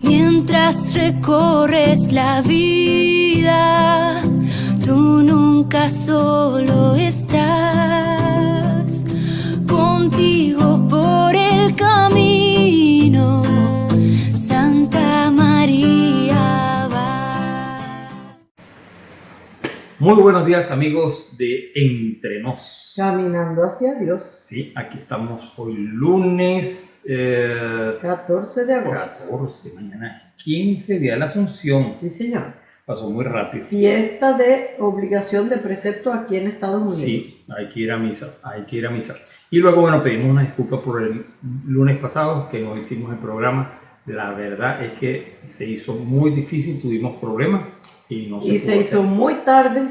Mientras recorres la vida, tú nunca solo estás. Contigo por el camino, Santa María va. Muy buenos días, amigos de Entre Nos. Caminando hacia Dios. Sí, aquí estamos hoy lunes 14 de agosto. 14, mañana es 15, día de la Asunción. Sí, señor. Pasó muy rápido. Fiesta de obligación de precepto aquí en Estados Unidos. Sí, hay que ir a misa, Y luego, bueno, pedimos una disculpa por el lunes pasado que no hicimos el programa. La verdad es que se hizo muy difícil, tuvimos problemas y no se pudo se hizo hacer. muy tarde.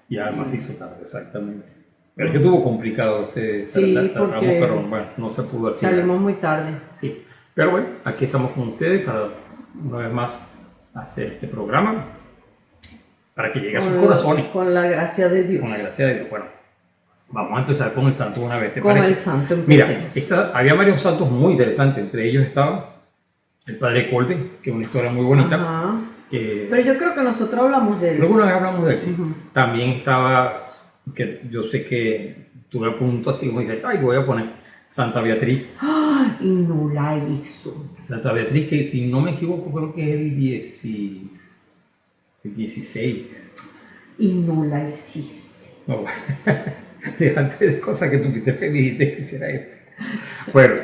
Y además se hizo tarde, exactamente. Pero es que estuvo complicado ese Sí, tratamos, porque pero bueno, no se pudo hacer. salimos muy tarde. Sí, pero bueno, aquí estamos con ustedes para una vez más hacer este programa para que llegue a sus corazones. Con la gracia de Dios. Con la gracia de Dios. Bueno, vamos a empezar con el santo una vez, ¿te con parece? el santo Mira, empecemos. había varios santos muy interesantes, entre ellos estaba el padre Kolbe, que es una historia muy bonita. Ajá. Que Pero yo creo que nosotros hablamos de él. luego una vez hablamos de él, sí. Ujú. También estaba, que yo sé que tuve a punto así como dije, ay, voy a poner Santa Beatriz. ¡Ay! Y no la hizo. Santa Beatriz, que si no me equivoco, creo que es el 16. Y no la hiciste. No, déjate de cosas que tú te dijiste que hiciera esto. Bueno,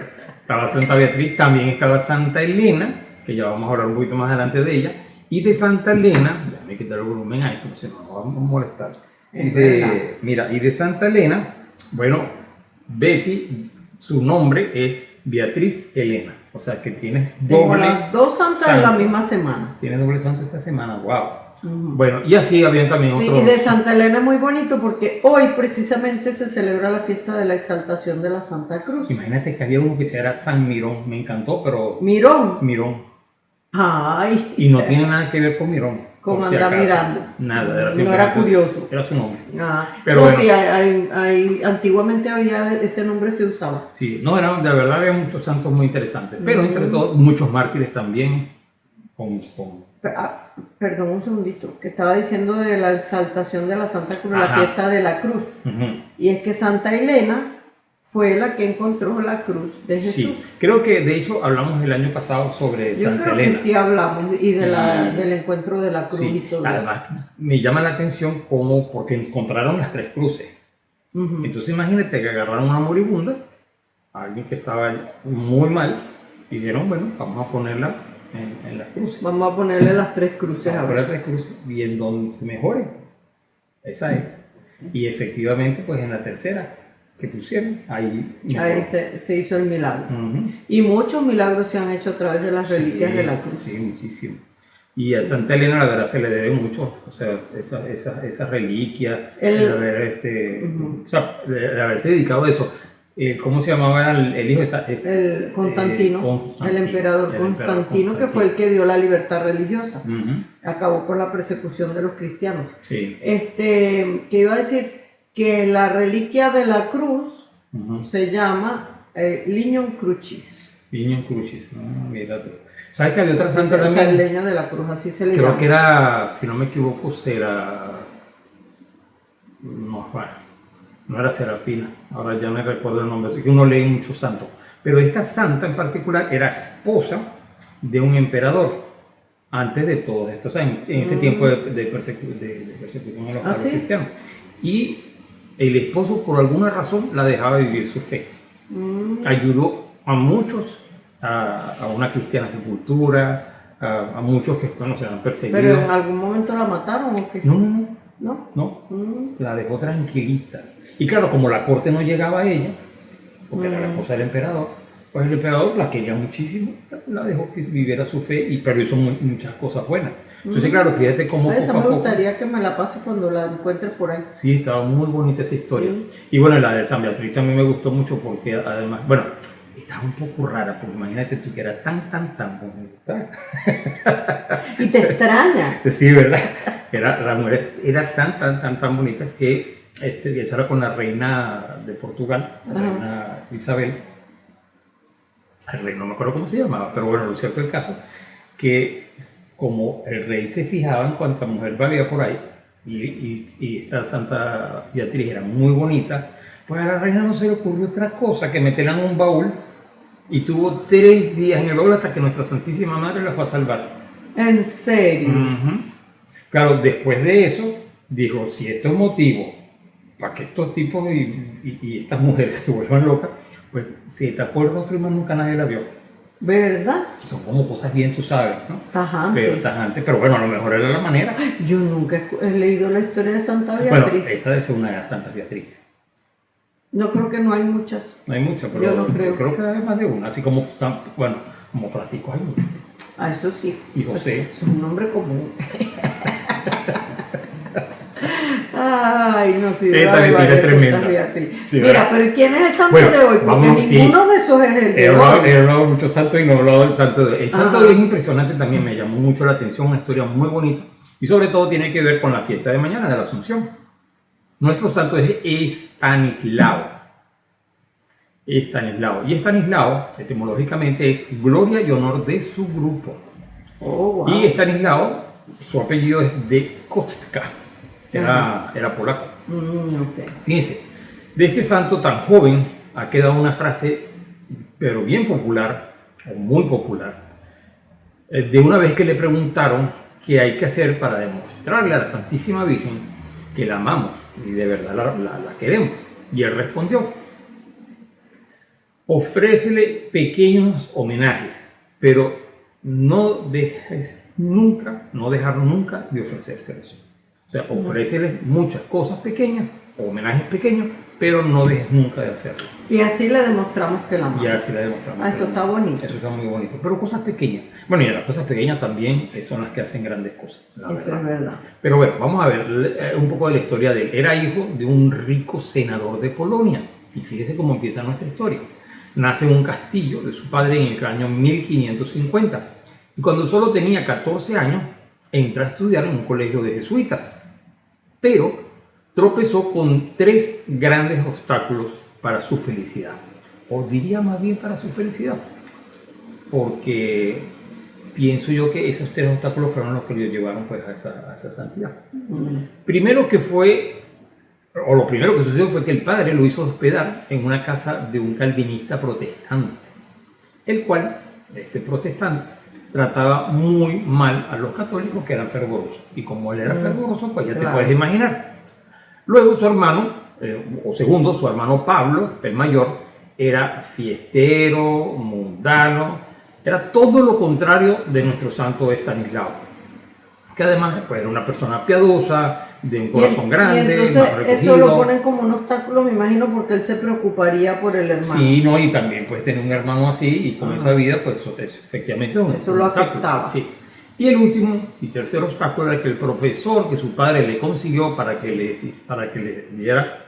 estaba Santa Beatriz, también estaba Santa Elena, que ya vamos a hablar un poquito más adelante de ella. Y de Santa Elena, déjame quitar el volumen a esto, porque si no nos vamos a molestar. Y de Santa Elena, bueno, Betty, su nombre es Beatriz Elena. O sea que tienes doble. Las dos santas santo. en la misma semana. Tienes doble santo esta semana, wow. Ujú. Bueno, y así había también otros. Y de Santa Elena es muy bonito porque hoy precisamente se celebra la fiesta de la exaltación de la Santa Cruz. Imagínate que había uno que se era San Mirón, me encantó, pero Mirón. Mirón. Ay. Y no tiene nada que ver con Mirón. Con por si andar acaso. mirando. Nada, era No era simplemente- curioso. Era su nombre. Ah, Pero no, bueno. sí, antiguamente había ese nombre se usaba. Sí, no, de verdad había muchos santos muy interesantes, pero entre todos muchos mártires también. Perdón un segundito, que estaba diciendo de la exaltación de la Santa Cruz, la Ajá. fiesta de la cruz. Ujú. Y es que Santa Elena fue la que encontró la cruz de Jesús. Sí, creo que de hecho hablamos el año pasado sobre Yo Santa creo Elena. que sí hablamos y de Y- del encuentro de la cruz y Sí, todo. además me llama la atención cómo, porque encontraron las tres cruces. Ujú. Entonces imagínate que agarraron una moribunda, a alguien que estaba muy mal, y dijeron, bueno, vamos a ponerla en las cruces. Vamos a ponerle las tres cruces Vamos a ahora. poner las tres cruces y en donde se mejore. Esa es. Y efectivamente, pues en la tercera que pusieron, ahí mejoró. Ahí se hizo el milagro. Ujú. Y muchos milagros se han hecho a través de las reliquias Sí, de la cruz. Sí, muchísimo. Y a Santa Elena la verdad se le debe mucho, o sea, esa reliquia, El- o sea, de haberse dedicado a eso. ¿Cómo se llamaba el hijo? El Constantino, el emperador Constantino, que fue el que dio la libertad religiosa. Ujú. Acabó con la persecución de los cristianos. Sí. Que iba a decir que la reliquia de la cruz Ujú. se llama Lignum Crucis. Lignum Crucis, mira tú. ¿Sabes que había otra Así santa o sea, el también? leño de la cruz, así se le Creo llama. que era, si no me equivoco, no era Serafina, ahora ya no recuerdo el nombre, es que uno lee muchos santos. Pero esta santa en particular era esposa de un emperador, antes de todo esto, o sea, en ese tiempo de persecución a los ¿Ah, sí? cristianos. Y el esposo, por alguna razón, la dejaba vivir su fe. Ayudó a muchos a una cristiana sepultura, a muchos que bueno, se han perseguido. Pero en algún momento la mataron o qué? No, ¿No? la dejó tranquilita. Y claro, como la corte no llegaba a ella, porque era la esposa del emperador, pues el emperador la quería muchísimo, la dejó que viviera su fe, pero hizo muchas cosas buenas. Entonces, claro, fíjate cómo Esa poco a me poco... gustaría que me la pase cuando la encuentre por ahí. Sí, estaba muy bonita esa historia. Sí. Y bueno, la de San Beatriz también me gustó mucho porque además, bueno, estaba un poco rara, porque imagínate tú que era tan bonita. Y te extraña. Sí, ¿verdad? La mujer era tan bonita que esa era con la reina de Portugal, la Ajá. reina Isabel. El rey no me acuerdo cómo se llamaba, pero bueno, lo cierto del caso, que como el rey se fijaba en cuánta mujer valía por ahí, y esta Santa Beatriz era muy bonita, pues a la reina no se le ocurrió otra cosa que meterla en un baúl, y tuvo 3 días en el baúl hasta que nuestra Santísima Madre la fue a salvar. ¿En serio? Ujú. Claro, después de eso, dijo, si esto es motivo para que estos tipos y estas mujeres se vuelvan locas, pues se tapó el rostro y más nunca nadie la vio. ¿Verdad? Son como cosas bien, tú sabes, ¿no? Tajante. Tajante, pero bueno, a lo mejor era la manera. Yo nunca he leído la historia de Santa Bueno, Beatriz. esta debe ser una de las tantas Beatriz. No creo que no hay muchas. No hay mucho, pero Yo no creo. que hay más de una, así como, bueno, como Francisco hay muchos. Ah, eso sí. Y Eso- José. Es un nombre común. Ay, no sé. Esta mentira es tremenda. Sí, Mira, ¿verdad? pero ¿y quién es el santo Bueno, de hoy? Porque vamos, sí. ninguno de esos es el He de hablado, hoy. he hablado de muchos santos y no he hablado del santo de hoy. El santo Ajá. de hoy es impresionante también, me llamó mucho la atención, una historia muy bonita y sobre todo tiene que ver con la fiesta de mañana de la Asunción. Nuestro santo es Estanislao. Estanislao. Y Estanislao, etimológicamente, es gloria y honor de su grupo. Oh, wow. Y Estanislao, su apellido es de Kostka, era polaco. Ok. Fíjense, de este santo tan joven ha quedado una frase, pero bien popular, o muy popular, de una vez que le preguntaron qué hay que hacer para demostrarle a la Santísima Virgen que la amamos y de verdad la queremos. Y él respondió, ofrécele pequeños homenajes, pero no dejes nunca, no dejar nunca de ofrecérselos. O sea, ofrécele muchas cosas pequeñas, homenajes pequeños, pero no dejes nunca de hacerlo. Y así le demostramos que la amamos. Y así la demostramos. Ah, eso está bonito. Eso está muy bonito. Pero cosas pequeñas. Bueno, y las cosas pequeñas también son las que hacen grandes cosas. La Eso verdad. es verdad. Pero bueno, vamos a ver un poco de la historia de él. Era hijo de un rico senador de Polonia. Y fíjese cómo empieza nuestra historia. Nace en un castillo de su padre en el año 1550. Y cuando solo tenía 14 años, entra a estudiar en un colegio de jesuitas. Pero tropezó con 3 grandes obstáculos para su felicidad. O diría más bien para su felicidad. Porque pienso yo que esos 3 obstáculos fueron los que lo llevaron pues, a esa santidad. Primero que fue, o lo primero que sucedió fue que el padre lo hizo hospedar en una casa de un calvinista protestante, el cual, este protestante, trataba muy mal a los católicos que eran fervorosos. Y como él era fervoroso, pues ya te Claro. puedes imaginar. Luego su hermano, o segundo, su hermano Pablo, el mayor, era fiestero, mundano, era todo lo contrario de nuestro santo Estanislao, que además pues, era una persona piadosa, de un corazón grande, y más entonces recogido. eso lo ponen como un obstáculo, me imagino, porque él se preocuparía por el hermano. Sí, no, y también pues tener un hermano así y con Ajá. esa vida, pues eso es efectivamente Eso lo obstáculo. afectaba. Sí. Y el último y tercer obstáculo era que el profesor que su padre le consiguió para que le diera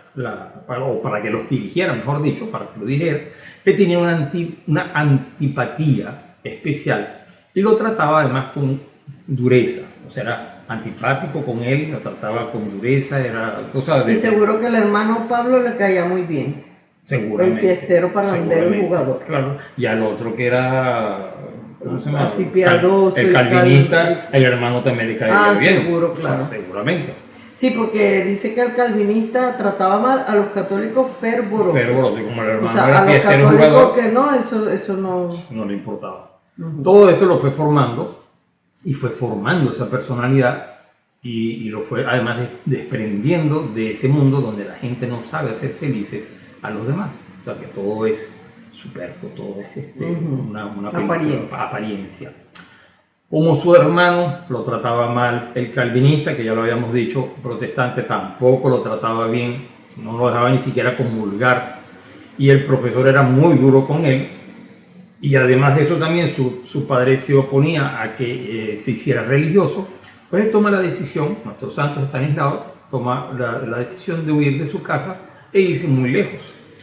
para que los dirigiera, mejor dicho, para que lo dirigiera, le tenía una antipatía especial y lo trataba además con dureza, o sea, era antipático con él, lo trataba con dureza, era cosa de... Y seguro que el hermano Pablo le caía muy bien. Seguramente. El fiestero, parrandero, el seguramente, jugador. Claro. Y al otro que era, ¿cómo se llama? Así piadoso El y calvinista, el hermano también le caía bien. seguro, O sea, claro. seguramente. Sí, porque dice que el calvinista trataba mal a los católicos fervorosos. Fervoroso, y como el O hermano sea, era a los fiestero católicos jugador, que no, eso no. no le importaba. Ujú. Todo esto lo fue formando y fue formando esa personalidad y lo fue además desprendiendo de ese mundo donde la gente no sabe hacer felices a los demás. O sea que todo es superfluo, todo es una película, apariencia. Como su hermano lo trataba mal, el calvinista, que ya lo habíamos dicho, protestante, tampoco lo trataba bien, no lo dejaba ni siquiera comulgar, y el profesor era muy duro con él, y además de eso también su padre se oponía a que se hiciera religioso, pues él toma la decisión, nuestro santo Estanislao toma la decisión de huir de su casa e irse muy lejos,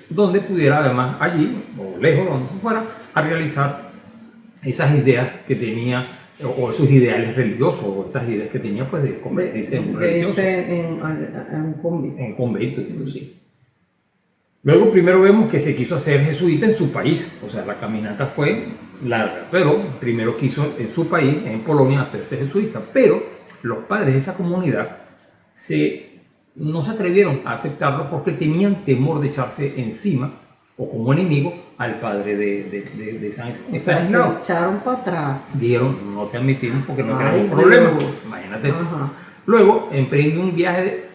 donde pudiera además allí, o lejos, donde se fuera, a realizar esas ideas que tenía o esos ideales religiosos, o esas ideas que tenía, pues, de convertirse en un religioso. en un convento. En convento, sí. Luego, primero vemos que se quiso hacer jesuita en su país, o sea, la caminata fue larga, pero primero quiso en su país, en Polonia, hacerse jesuita, pero los padres de esa comunidad no se atrevieron a aceptarlo porque tenían temor de echarse encima o como enemigo al padre de San Estanislao. Se echaron para atrás. Dijeron, no te admitimos porque no Ay, queremos problemas. Dios. Imagínate. Ajá. Luego emprende un viaje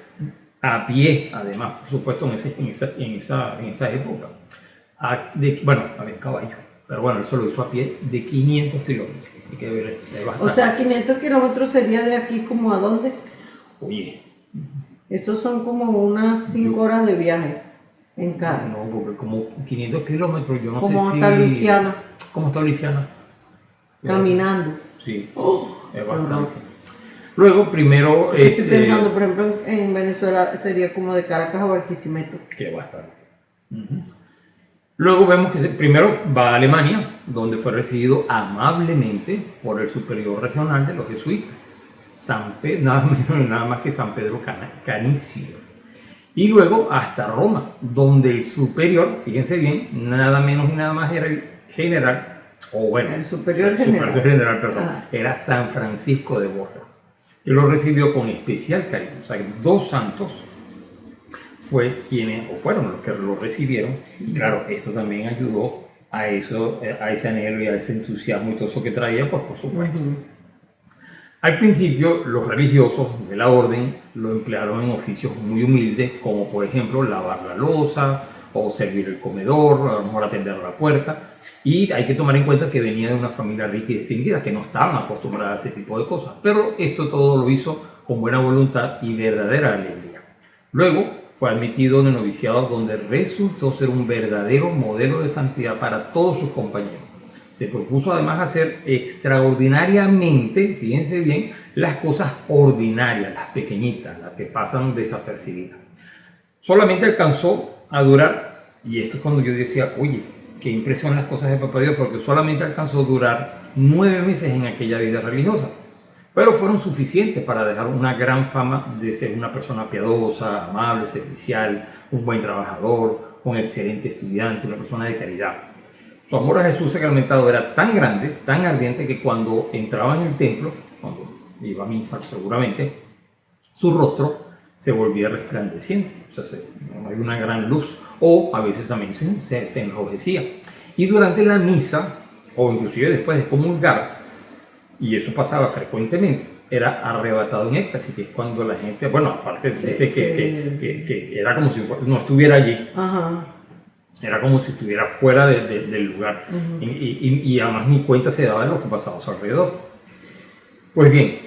a pie, además, por supuesto, en esa época. Bueno, había caballo, pero bueno, él se lo hizo a pie de 500 kilómetros. Hay que ver, es O bastante. sea, 500 kilómetros sería de aquí como a dónde. Oye, Esos son como unas 5 horas de viaje en carro. no, porque como 500 kilómetros, yo no Como sé hasta si... Luisiana, ¿Cómo está Luisiana? caminando. Sí, Oh, es qué horror. bastante. Luego, primero... Estoy pensando, por ejemplo, en Venezuela sería como de Caracas a Barquisimeto. Que bastante. Ujú. Luego vemos que primero va a Alemania, donde fue recibido amablemente por el superior regional de los jesuitas, nada menos y nada más que San Pedro Canicio. Y luego hasta Roma, donde el superior, fíjense bien, nada menos y nada más era el general, o bueno, El superior general. perdón, Ah. era San Francisco de Borja, que lo recibió con especial cariño. O sea, que dos santos fueron los que lo recibieron, y claro, esto también ayudó a ese anhelo y a ese entusiasmo y todo eso que traía, pues por supuesto. Ujú. Al principio, los religiosos de la orden lo emplearon en oficios muy humildes, como por ejemplo lavar la loza o servir el comedor, a lo mejor atender la puerta. Y hay que tomar en cuenta que venía de una familia rica y distinguida, que no estaban acostumbradas a ese tipo de cosas. Pero esto todo lo hizo con buena voluntad y verdadera alegría. Luego fue admitido en el noviciado, donde resultó ser un verdadero modelo de santidad para todos sus compañeros. Se propuso además hacer extraordinariamente, fíjense bien, las cosas ordinarias, las pequeñitas, las que pasan desapercibidas. Solamente alcanzó a durar, y esto es cuando yo decía, oye, qué impresión las cosas de Papá Dios, porque solamente alcanzó a durar 9 meses en aquella vida religiosa. Pero fueron suficientes para dejar una gran fama de ser una persona piadosa, amable, servicial, un buen trabajador, un excelente estudiante, una persona de caridad. Su amor a Jesús sacramentado era tan grande, tan ardiente, que cuando entraba en el templo, cuando iba a misa seguramente, su rostro se volvía resplandeciente, o sea, había una gran luz, o a veces también se enrojecía. Y durante la misa, o inclusive después de comulgar, y eso pasaba frecuentemente, era arrebatado en éxtasis, que es cuando la gente, bueno, aparte dice que era como si no estuviera allí. Ajá. Era como si estuviera fuera del lugar. Uh-huh. Y además ni cuenta se daba de lo que pasaba a su alrededor. Pues bien,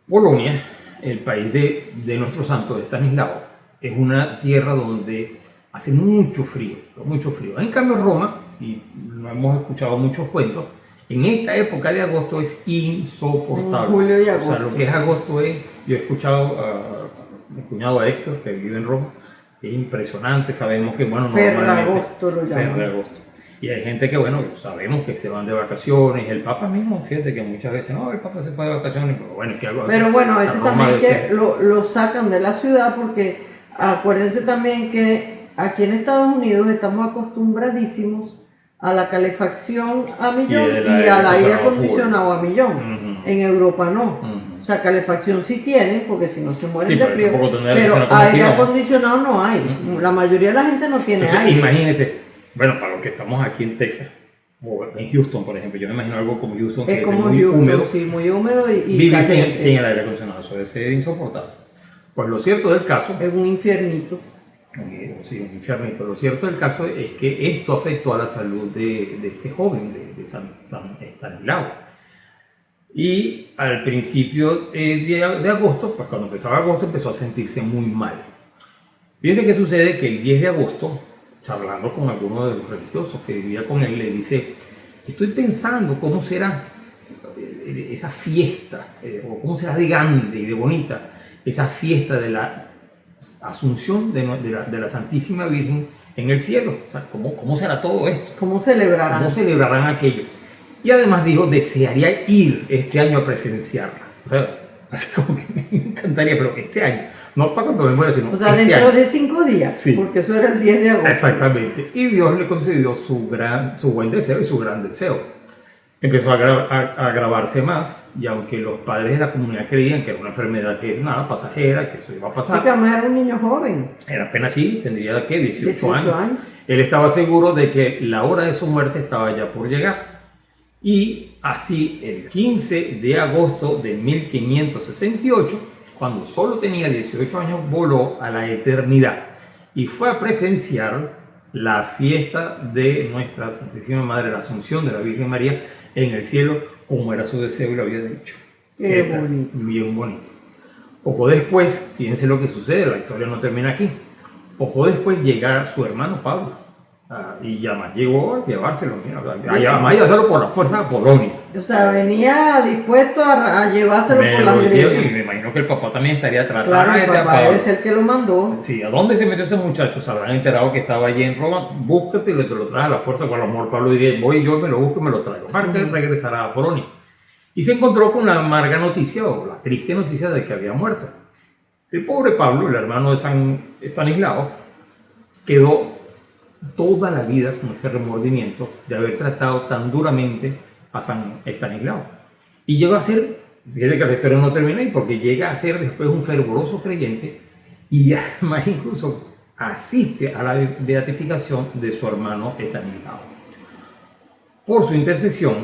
Polonia, el país de nuestro santo de Estanislao, es una tierra donde hace mucho frío, mucho frío. En cambio Roma, y no hemos escuchado muchos cuentos, en esta época de agosto es insoportable. En julio y agosto. O sea, lo que es agosto es, yo he escuchado a mi cuñado Héctor, que vive en Roma, es impresionante, sabemos que, bueno, Ferragosto lo llaman. Ferragosto. Y hay gente que, bueno, sabemos que se van de vacaciones, el Papa mismo, fíjate que muchas veces, no, el Papa se fue de vacaciones, pero bueno, es que algo... Pero bueno, a veces Roma también debe que lo sacan de la ciudad, porque acuérdense también que aquí en Estados Unidos estamos acostumbradísimos a la calefacción a millón y al aire acondicionado a millón. Uh-huh. En Europa no. Uh-huh. O sea, calefacción sí tienen, porque si no se mueren Sí, de pero frío. tampoco tener Pero aire aire acondicionado. acondicionado no hay. Uh-huh. La mayoría de la gente no tiene Entonces, aire. imagínense, bueno, para los que estamos aquí en Texas, o en Houston, por ejemplo, yo me imagino algo como Houston, que Es es como muy Houston, húmedo. sí, muy húmedo y Vivir caliente. sin el aire acondicionado, eso debe ser insoportable. Pues lo cierto del caso, Es un infiernito. sí, un infiernito. Lo cierto del caso es que esto afectó a la salud de este joven, de San Estanislao. Y al principio de agosto, pues cuando empezaba agosto, empezó a sentirse muy mal. Fíjense que sucede que el 10 de agosto, charlando con alguno de los religiosos que vivía con él, le dice, estoy pensando cómo será esa fiesta, o cómo será de grande y de bonita esa fiesta de la Asunción de la Santísima Virgen en el cielo. O sea, ¿cómo será todo esto? ¿Cómo celebrarán? ¿Cómo celebrarán aquello? Y además dijo, desearía ir este año a presenciarla. O sea, así como que me encantaría, pero este año, no para cuando me muera, sino O sea, este dentro año. de 5 días, Sí. porque eso era el 10 de agosto. Exactamente. Y Dios le concedió su buen deseo y su gran deseo. Empezó a agravarse más, y aunque los padres de la comunidad creían que era una enfermedad que es nada, pasajera, que eso iba a Así pasar, que además era un niño joven, era apenas así, tendría que 18 18 años. años. Él estaba seguro de que la hora de su muerte estaba ya por llegar. Y así, el 15 de agosto de 1568, cuando solo tenía 18 años, voló a la eternidad y fue a presenciar la fiesta de nuestra Santísima Madre, la Asunción de la Virgen María en el cielo, como era su deseo y lo había dicho. Qué Está bonito. bien bonito. Poco después, fíjense lo que sucede, la historia no termina aquí. Poco después llega su hermano Pablo. Y además llegó a llevárselo, además llevárselo por la fuerza a Polonia. O sea, venía dispuesto a llevárselo por las Y greñas. me imagino que el papá también estaría tratando Claro, el de papá Pablo. debe ser el que lo mandó. Sí, ¿a dónde se metió ese muchacho? Se habrán enterado que estaba allí en Roma. Búscate y te lo traes a la fuerza. Con el amor, Pablo diría, voy yo, me lo busco y me lo traigo. Para que regresara a Polonia. Y se encontró con la amarga noticia, o la triste noticia de que había muerto. El pobre Pablo, el hermano de San Estanislao, quedó toda la vida con ese remordimiento de haber tratado tan duramente a San Estanislao. Y llegó a ser, fíjate que la historia no termina ahí, porque llega a ser después un fervoroso creyente y además incluso asiste a la beatificación de su hermano Estanislao. Por su intercesión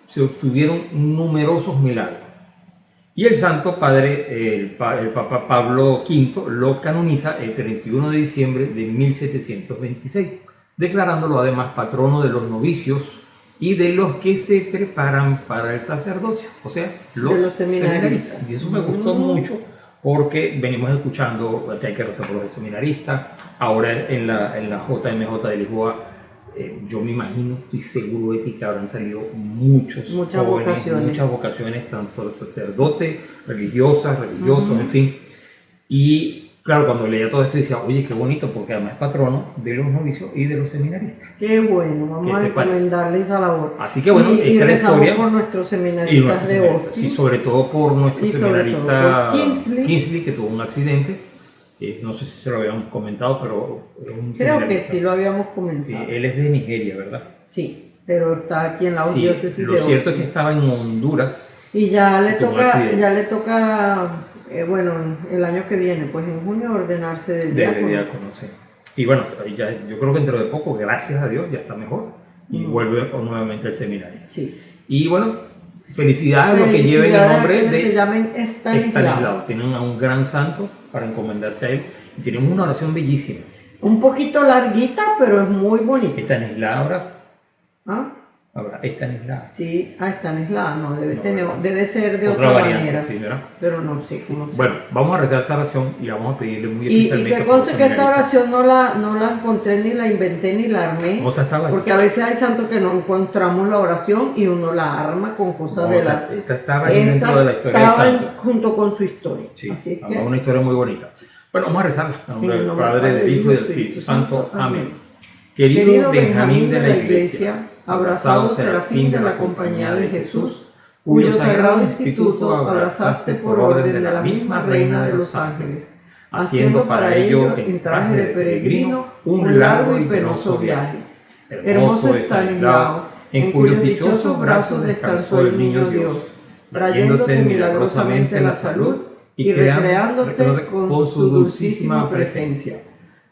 se obtuvieron numerosos milagros. Y el Santo Padre, el Papa Pablo V, lo canoniza el 31 de diciembre de 1726, declarándolo además patrono de los novicios y de los que se preparan para el sacerdocio, o sea, los seminaristas. Y eso me gustó mucho porque venimos escuchando que hay que rezar por los seminaristas. Ahora en la JMJ de Lisboa, yo me imagino, estoy seguro de que habrán salido muchas vocaciones, tanto de sacerdotes, religiosos, en fin. Y claro, cuando leía todo esto decía, oye, qué bonito, porque además es patrono de los novicios y de los seminaristas. Qué bueno, vamos a encomendarle esa labor. Así que bueno, y esta es la historia. por nuestros seminaristas de Austin. Sí, sobre todo por nuestro seminarista por Kingsley, que tuvo un accidente. No sé si se lo habíamos comentado, pero es un Creo que sí lo habíamos comentado. Sí, él es de Nigeria, ¿verdad? Sí, pero está aquí en la diócesis de Austin. Lo cierto es que estaba en Honduras. Y ya le toca, bueno, el año que viene, pues en junio, ordenarse de diácono. Sí. Y bueno, yo creo que dentro de poco, gracias a Dios, ya está mejor. Y vuelve nuevamente al seminario. Sí. Y bueno, felicidades a los que lleven el nombre de se llamen Estanislao. Tienen a un gran santo para encomendarse a él. Y tienen una oración bellísima. Un poquito larguita, pero es muy bonita. Estanislao, ¿Ah? Ahora, Estanislao. Sí, Estanislao, no, debe ser de otra manera. Sí, ¿verdad? Pero no sé cómo se. Bueno, vamos a rezar esta oración y la vamos a pedirle muy Y especialmente. que conste que esta oración no la encontré, ni la inventé, ni la armé. O sea, estaba ahí. Porque a veces hay santos que no encontramos la oración y uno la arma con cosas de la. Esta estaba ahí dentro de la historia del santo. Junto con su historia. Sí, así es que, una historia muy bonita. Bueno, vamos a rezarla. En nombre del Padre, del Hijo y del Espíritu Santo. Amén. Querido Benjamín de la Iglesia, abrazado serafín de la Compañía de Jesús, cuyo sagrado instituto abrazaste por orden de la misma Reina de los Ángeles, haciendo para ello en traje de peregrino un largo y penoso viaje. Hermoso Estanislao, en cuyos dichosos brazos descansó el niño Dios, trayéndote milagrosamente la salud y recreándote con su dulcísima presencia.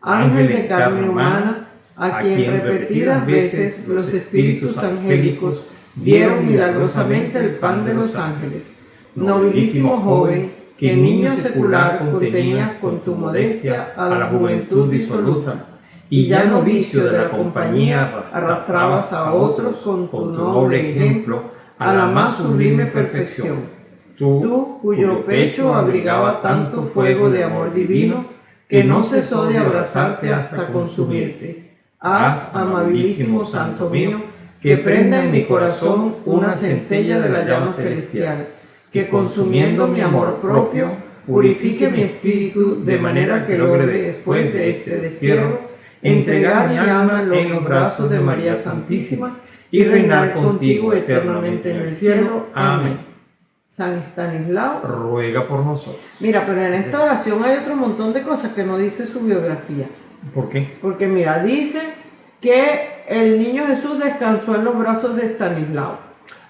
Ángel de carne humana, a quien repetidas veces los espíritus angélicos dieron milagrosamente el pan de los ángeles. Nobilísimo joven, que niño secular contenías con tu modestia a la juventud disoluta, y ya novicio de la compañía arrastrabas a otros con tu noble ejemplo a la más sublime perfección. Tú, cuyo pecho abrigaba tanto fuego de amor divino, que no cesó de abrazarte hasta consumirte. Haz, amabilísimo Santo mío, que prenda en mi corazón una centella de la llama celestial, que consumiendo mi amor propio, purifique mi espíritu de manera que logre después de este destierro entregar mi alma en los brazos de María Santísima y reinar contigo eternamente en el cielo. Amén. San Estanislao, ruega por nosotros. Mira, pero en esta oración hay otro montón de cosas que no dice su biografía. ¿Por qué? Porque mira, dice que el niño Jesús descansó en los brazos de Estanislao.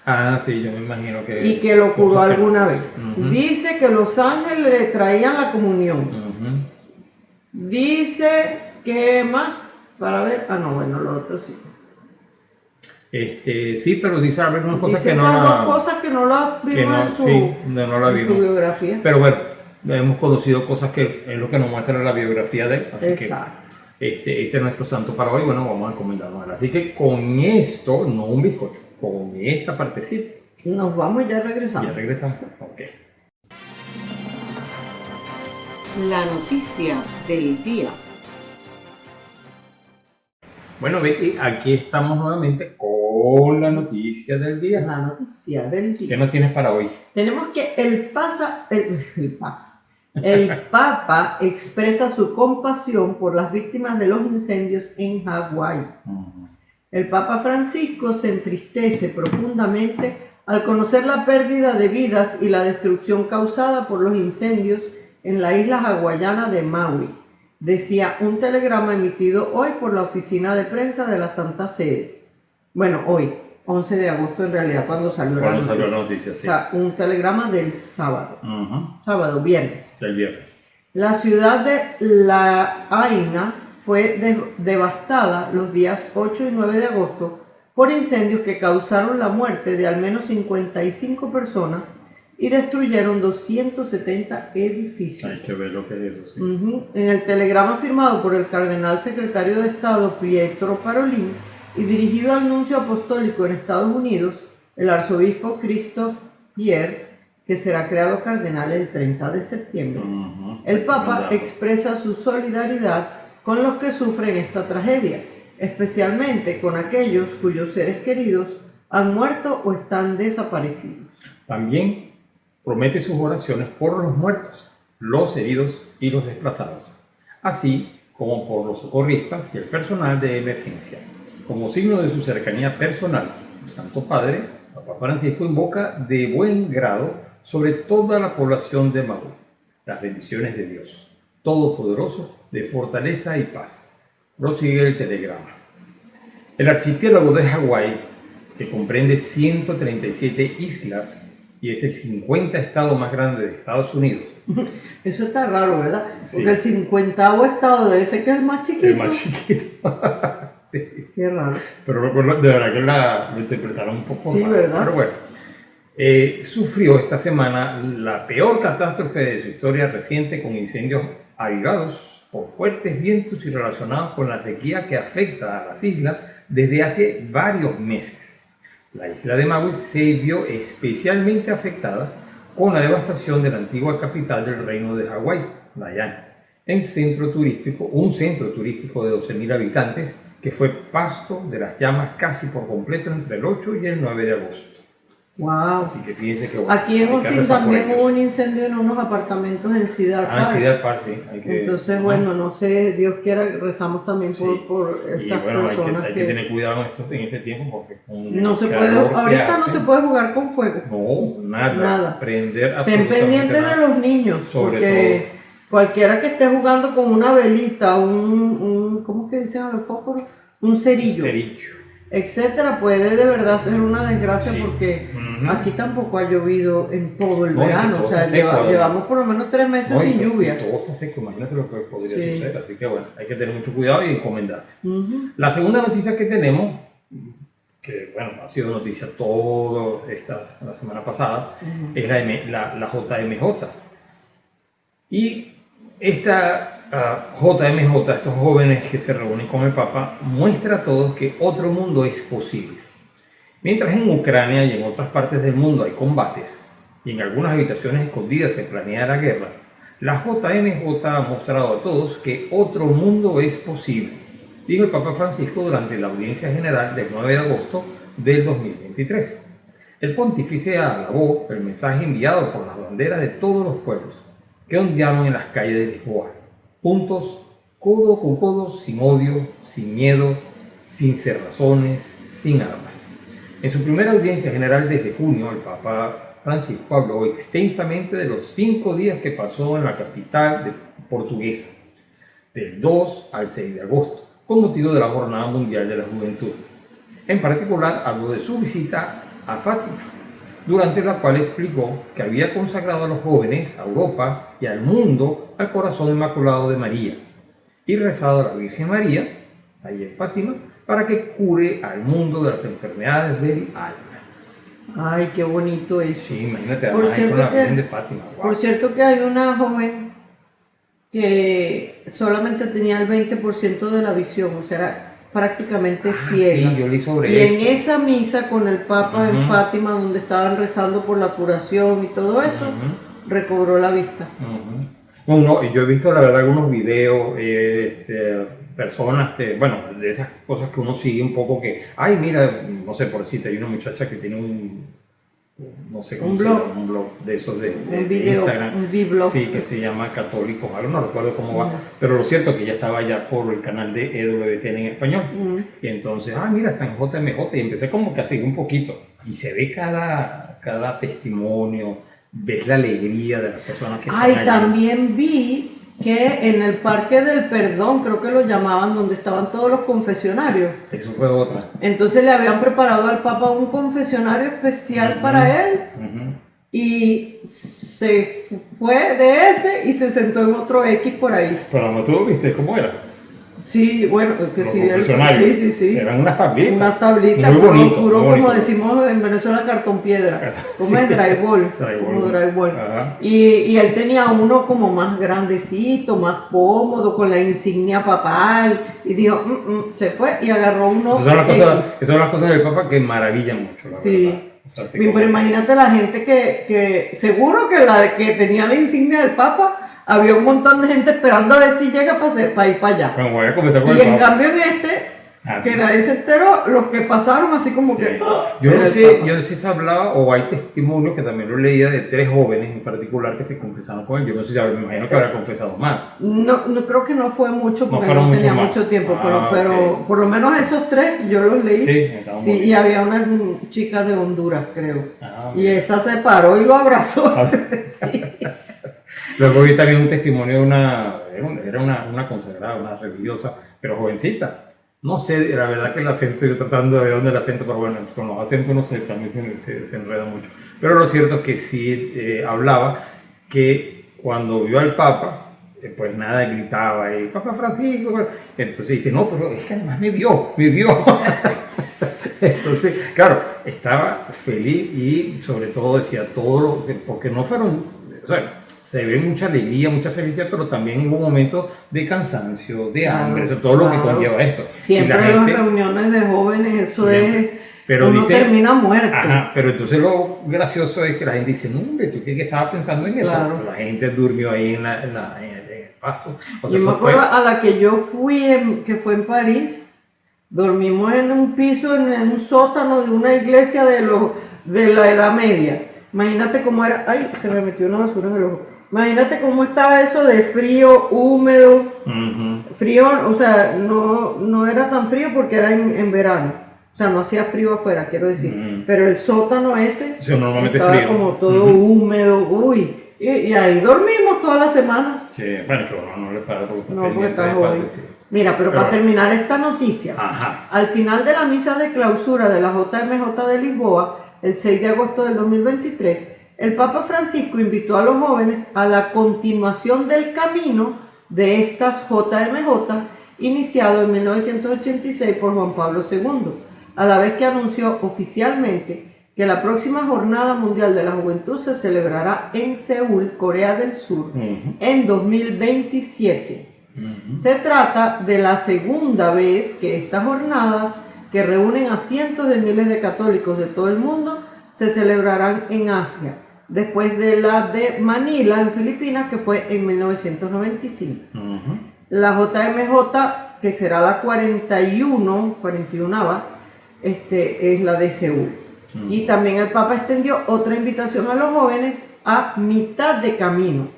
Ah, sí, yo me imagino que... Y que lo curó cosas alguna vez. Dice que los ángeles le traían la comunión. Dice que más, para ver, no, bueno, lo otro sí. Sí, pero dice algunas cosas Dice que no esas la... dos cosas que no las vimos en su, sí, no la en su vimos. biografía. Pero bueno, hemos conocido cosas que es lo que nos muestra la biografía de él. Así Exacto. que este es nuestro santo para hoy. Bueno, vamos a encomendarnos a él. Así que con esto, no un bizcocho, con esta partecita. Nos vamos y ya regresamos. Ya regresamos. Ok. La noticia del día. Bueno, Betty, aquí estamos nuevamente con la noticia del día. La noticia del ¿Qué día. nos tienes para hoy? Tenemos que el Papa expresa su compasión por las víctimas de los incendios en Hawái. El Papa Francisco se entristece profundamente al conocer la pérdida de vidas y la destrucción causada por los incendios en la isla hawaiana de Maui, decía un telegrama emitido hoy por la oficina de prensa de la Santa Sede. Bueno, hoy, 11 de agosto en realidad, cuando salió la noticia. Sí. O sea, un telegrama del sábado. Viernes. El viernes. La ciudad de La Haina fue devastada los días 8 y 9 de agosto por incendios que causaron la muerte de al menos 55 personas y destruyeron 270 edificios. Hay que ver lo que es eso, sí. En el telegrama firmado por el cardenal secretario de Estado Pietro Parolin y dirigido al nuncio apostólico en Estados Unidos, el arzobispo Christophe Pierre, que será creado cardenal el 30 de septiembre. El Papa expresa su solidaridad con los que sufren esta tragedia, especialmente con aquellos cuyos seres queridos han muerto o están desaparecidos. También promete sus oraciones por los muertos, los heridos y los desplazados, así como por los socorristas y el personal de emergencia. Como signo de su cercanía personal, el Santo Padre, Papa Francisco, invoca de buen grado sobre toda la población de Maui las bendiciones de Dios Todopoderoso, de fortaleza y paz. Prosigue el telegrama. El archipiélago de Hawái, que comprende 137 islas y es el 50 estado más grande de Estados Unidos. Eso está raro, ¿verdad? Sí. Porque el 50º estado debe ser que es el más chiquito. El más chiquito. Sí. Qué raro. Pero de verdad que lo interpretaron un poco sí, mal. ¿verdad? Pero bueno, sufrió esta semana la peor catástrofe de su historia reciente con incendios avivados por fuertes vientos y relacionados con la sequía que afecta a las islas desde hace varios meses. La isla de Maui se vio especialmente afectada con la devastación de la antigua capital del reino de Hawái, Lahaina, un centro turístico de 12.000 habitantes que fue pasto de las llamas casi por completo entre el 8 y el 9 de agosto. Wow. Así que fíjense que bueno, aquí en Austin también hubo un incendio en unos apartamentos en Cedar Park. En Cedar Park, sí. Entonces, bueno, no sé, Dios quiera, rezamos también por esas y bueno, personas. Hay que tener cuidado en este tiempo porque no se puede, ahorita no se puede jugar con fuego. No, nada. Prender Ten pendiente de los niños, porque cualquiera que esté jugando con una velita, ¿cómo que dicen los fósforos? Un cerillo. Etcétera, puede de verdad ser una desgracia porque aquí tampoco ha llovido en todo el verano, o sea, llevamos por lo menos 3 meses sin lluvia. Todo está seco, imagínate lo que podría suceder, así que bueno, hay que tener mucho cuidado y encomendarse. La segunda noticia que tenemos, que bueno, ha sido noticia toda la semana pasada, es la JMJ. Y esta JMJ, estos jóvenes que se reúnen con el Papa, muestra a todos que otro mundo es posible. Mientras en Ucrania y en otras partes del mundo hay combates, y en algunas habitaciones escondidas se planea la guerra, la JMJ ha mostrado a todos que otro mundo es posible, dijo el Papa Francisco durante la audiencia general del 9 de agosto del 2023. El pontífice alabó el mensaje enviado por las banderas de todos los pueblos que ondearon en las calles de Lisboa, juntos codo con codo, sin odio, sin miedo, sin cerrazones, sin armas. En su primera audiencia general desde junio, el Papa Francisco habló extensamente de los 5 días que pasó en la capital portuguesa, del 2 al 6 de agosto, con motivo de la Jornada Mundial de la Juventud. En particular, habló de su visita a Fátima, durante la cual explicó que había consagrado a los jóvenes, a Europa y al mundo al corazón inmaculado de María, y rezado a la Virgen María, ahí en Fátima, para que cure al mundo de las enfermedades del alma. Ay, qué bonito eso. Sí, imagínate, Por además ahí con la cierto Virgen que- de Fátima. Wow. Por cierto que hay una joven que solamente tenía el 20% de la visión, o sea, era prácticamente ciega. Sí, yo leí sobre Y en eso. esa misa con el Papa en Ujú. Fátima, donde estaban rezando por la curación y todo eso, Ujú. recobró la vista. Ujú. No, yo he visto la verdad algunos videos, personas que, bueno, de esas cosas que uno sigue un poco que, ay, mira, no sé, por decirte, hay una muchacha que tiene no sé cómo Un se blog. llama, un blog de esos de Un video, Instagram. un vlog. Sí, que se llama Católicos, algo, no recuerdo cómo va, Ujú. pero lo cierto es que ella estaba ya por el canal de EWTN en español. Mm. Y entonces, mira, está en JMJ, y empecé como que a seguir un poquito. Y se ve cada testimonio, ves la alegría de las personas que están Ay, allí. también vi que en el Parque del Perdón, creo que lo llamaban, donde estaban todos los confesionarios. Eso fue otra. Entonces le habían preparado al Papa un confesionario especial Ujú. para él Ujú. y se fue de ese y se sentó en otro X por ahí. Pero no, tú viste cómo era. Sí, bueno, que Los sí, confesionarios. sí. Eran unas tablitas. Unas tablitas, Muy bonito, puro muy como bonito. decimos en Venezuela, cartón piedra. Como Sí. es drywall. Drywall. Como drywall. Ajá. Y él tenía uno como más grandecito, más cómodo, con la insignia papal. Y dijo, se fue y agarró uno. Esas son las cosas del Papa que maravillan mucho, la Sí. verdad. O sea, así Pero como- imagínate la gente que seguro que la que tenía la insignia del Papa, había un montón de gente esperando a ver si llega para ir para allá. Cuando voy a comenzar con Y el en Papa. cambio en este, Ah, que nadie se enteró, los que pasaron así como sí. que... Yo era no el sé, Papa. yo no sé si se hablaba o hay testimonios que también lo leía de 3 jóvenes en particular que se confesaron con él. Yo no sé si me imagino que habrá confesado más. No, creo que no fue mucho No porque fueron no, mucho tenía más. mucho tiempo, Ah, pero ok. por lo menos esos 3 yo los leí. Sí, estaban Sí, muy y bien. había una chica de Honduras, creo. Ah, Y bien. esa se paró y lo abrazó. Ah. Sí. Luego vi también un testimonio de era una consagrada, una religiosa, pero jovencita. No sé, la verdad que el acento, yo tratando de ver dónde el acento, pero bueno, con los acentos uno también se enreda mucho. Pero lo cierto es que sí hablaba que cuando vio al Papa, pues nada, gritaba, Papa Francisco, entonces dice, no, pero es que además me vio. Entonces, claro, estaba feliz y sobre todo decía todo lo que, porque no fueron, o sea, se ve mucha alegría, mucha felicidad, pero también hubo momentos de cansancio, de Claro, hambre, o sea, todo lo que claro. conlleva esto. Siempre Y la en las gente, reuniones de jóvenes eso Siempre. es... pero uno dice, termina muerto. ajá, pero entonces lo gracioso es que la gente dice, no, hombre, ¿tú qué estabas pensando en eso? Claro. Pero la gente durmió ahí en el pasto. O sea, Yo me eso fue- acuerdo a la que yo fui, que fue en París, dormimos en un piso, en un sótano de una iglesia de la Edad Media. Imagínate cómo era, ay, se me metió una basura en el ojo. Imagínate cómo estaba eso de frío, húmedo, Ujú. frío, o sea, no era tan frío porque era en verano. O sea, no hacía frío afuera, quiero decir. Ujú. Pero el sótano ese Sí, normalmente estaba frío. como todo Ujú. húmedo, uy. Y ahí dormimos toda la semana. Sí, bueno, que uno no le para porque está No, porque pendiente está de joven. parte, sí. Mira, pero para Pero- terminar esta noticia, Ajá. al final de la misa de clausura de la JMJ de Lisboa, el 6 de agosto del 2023, el Papa Francisco invitó a los jóvenes a la continuación del camino de estas JMJ, iniciado en 1986 por Juan Pablo II, a la vez que anunció oficialmente que la próxima Jornada Mundial de la Juventud se celebrará en Seúl, Corea del Sur, Ujú. en 2027. Ujú. Se trata de la segunda vez que estas jornadas, que reúnen a cientos de miles de católicos de todo el mundo, se celebrarán en Asia, después de la de Manila, en Filipinas, que fue en 1995. Ujú. La JMJ, que será la 41, es la de Seúl. Ujú. Y también el Papa extendió otra invitación a los jóvenes a mitad de camino.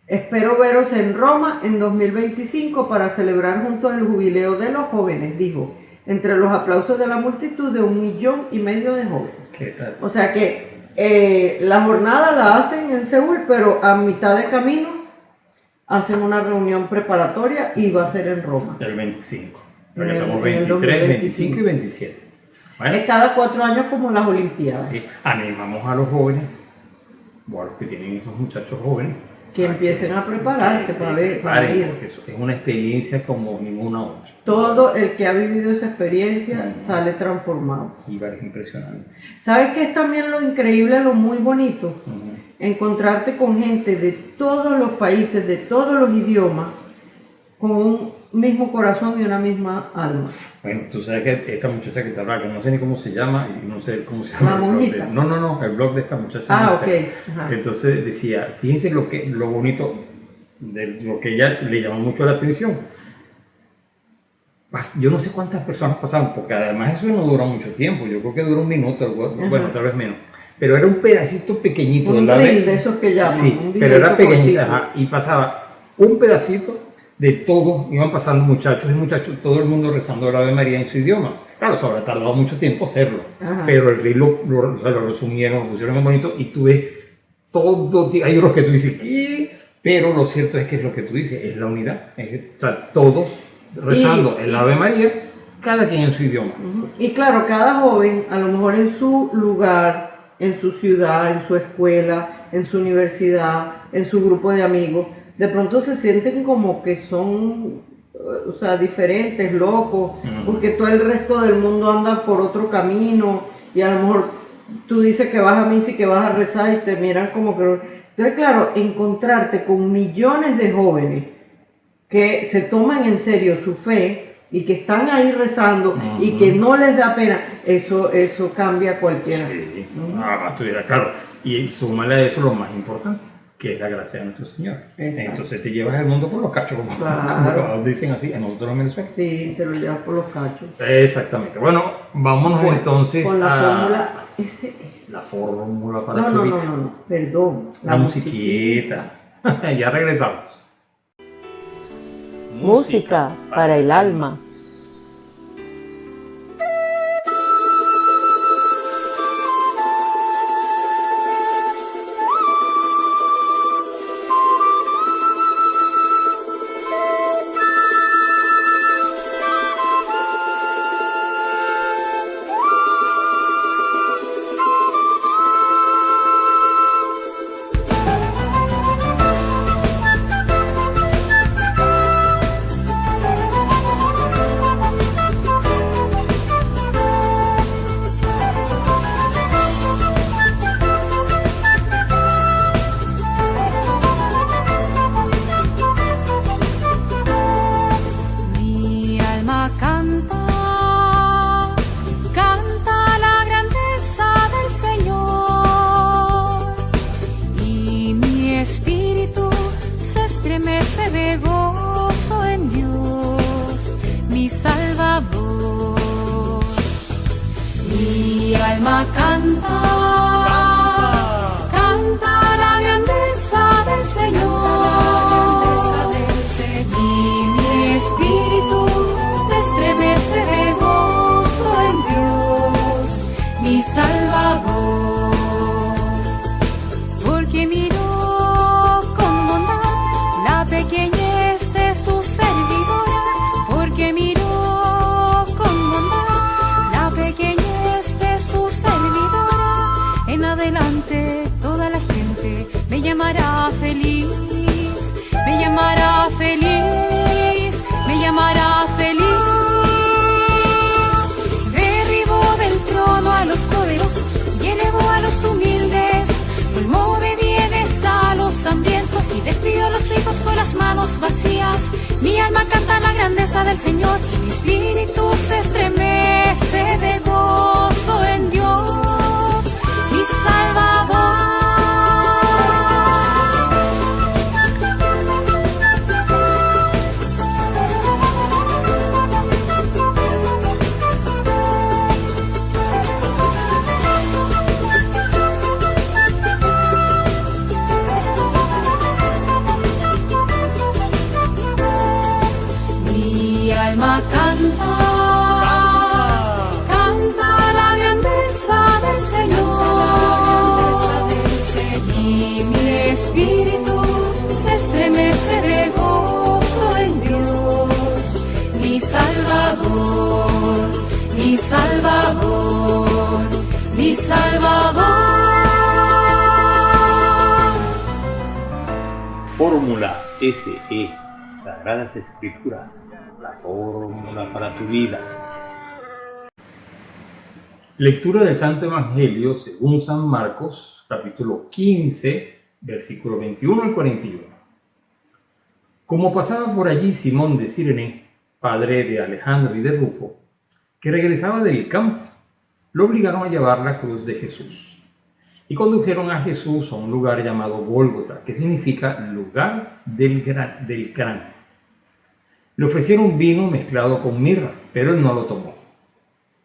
Espero veros en Roma en 2025 para celebrar juntos el jubileo de los jóvenes, dijo, entre los aplausos de la multitud de 1,5 millones de jóvenes. ¿Qué tal? O sea que la jornada la hacen en Seúl, pero a mitad de camino hacen una reunión preparatoria y va a ser en Roma. El 25. En Porque el- estamos en el 23, 25 y 27. Bueno, Es cada 4 años como las Olimpiadas, sí, animamos a los jóvenes, o a los que tienen esos muchachos jóvenes, que empiecen a prepararse para ir. porque eso es una experiencia como ninguna otra. Todo el que ha vivido esa experiencia sale transformado. Sí, es impresionante. ¿Sabes qué es también lo increíble, lo muy bonito? Ujú. Encontrarte con gente de todos los países, de todos los idiomas, con un mismo corazón y una misma alma. Bueno, tú sabes que esta muchacha que te habla, que no sé ni cómo se llama, y no sé cómo se llama. La el blog monjita. No, el blog de esta muchacha. Ah, en ok. Instagram. Ajá. Que entonces decía, fíjense lo bonito, de lo que ella le llamó mucho la atención. Yo no sé cuántas personas pasaron, porque además eso no dura mucho tiempo, yo creo que dura 1 minuto, bueno, tal vez menos. Pero era un pedacito pequeñito. Un de la reel de esos que llaman. Sí, un pero era videíto pequeñita, cortito. ajá, y pasaba un pedacito de todo, iban pasando muchachos y muchachos, todo el mundo rezando el Ave María en su idioma. Claro, se habrá tardado mucho tiempo hacerlo, Ajá. pero el reel o sea, lo resumieron, lo pusieron muy bonito y tú ves todo, hay unos que tú dices, ¿qué? Pero lo cierto es que es lo que tú dices, es la unidad, o sea, todos rezando el Ave María, cada quien en su idioma. Ujú. Y claro, cada joven, a lo mejor en su lugar, en su ciudad, en su escuela, en su universidad, en su grupo de amigos, de pronto se sienten como que son, o sea, diferentes, locos, Ujú. porque todo el resto del mundo anda por otro camino y a lo mejor tú dices que vas a misa y que vas a rezar y te miran como que... Entonces, claro, encontrarte con millones de jóvenes que se toman en serio su fe y que están ahí rezando y que no les da pena, eso cambia a cualquiera. Sí, Ujú. además tú dirás, claro, y súmale a eso lo más importante, que es la gracia de nuestro Señor. Exacto. Entonces te llevas el mundo por los cachos, como, Claro. como dicen así, en nosotros en Venezuela. Sí, te lo llevas por los cachos. Exactamente. Bueno, vámonos Con- entonces con la a fórmula SE. la fórmula para No, tu no, vida. no, perdón. La musiquita. Ya regresamos. Música para el alma. Mi alma canta, canta la grandeza del Señor, y mi espíritu se estremece de gozo en Dios, mi Salvador. Mi alma canta, canta la grandeza del Señor, y mi espíritu se estremece de gozo en Dios, mi Salvador. Porque miró con bondad la pequeñez de su servidora, porque miró con bondad la pequeñez de su servidora. En adelante toda la gente me llamará feliz, me llamará feliz, me llamará feliz. Derribó del trono a los poderosos y elevó a los humildes, colmó de bienes a los hambrientos y despidió a los ricos con las manos vacías. Mi alma canta la grandeza del Señor y mi espíritu se estremece de gozo en Dios, mi Salvador. mi Salvador, mi Salvador. Fórmula SE, Sagradas Escrituras, la fórmula para tu vida. Lectura del Santo Evangelio según San Marcos, capítulo 15, versículo 21 al 41. Como pasaba por allí Simón de Cirene, padre de Alejandro y de Rufo, que regresaba del campo, lo obligaron a llevar la cruz de Jesús. Y condujeron a Jesús a un lugar llamado Gólgota, que significa lugar del cráneo. Le ofrecieron vino mezclado con mirra, pero él no lo tomó.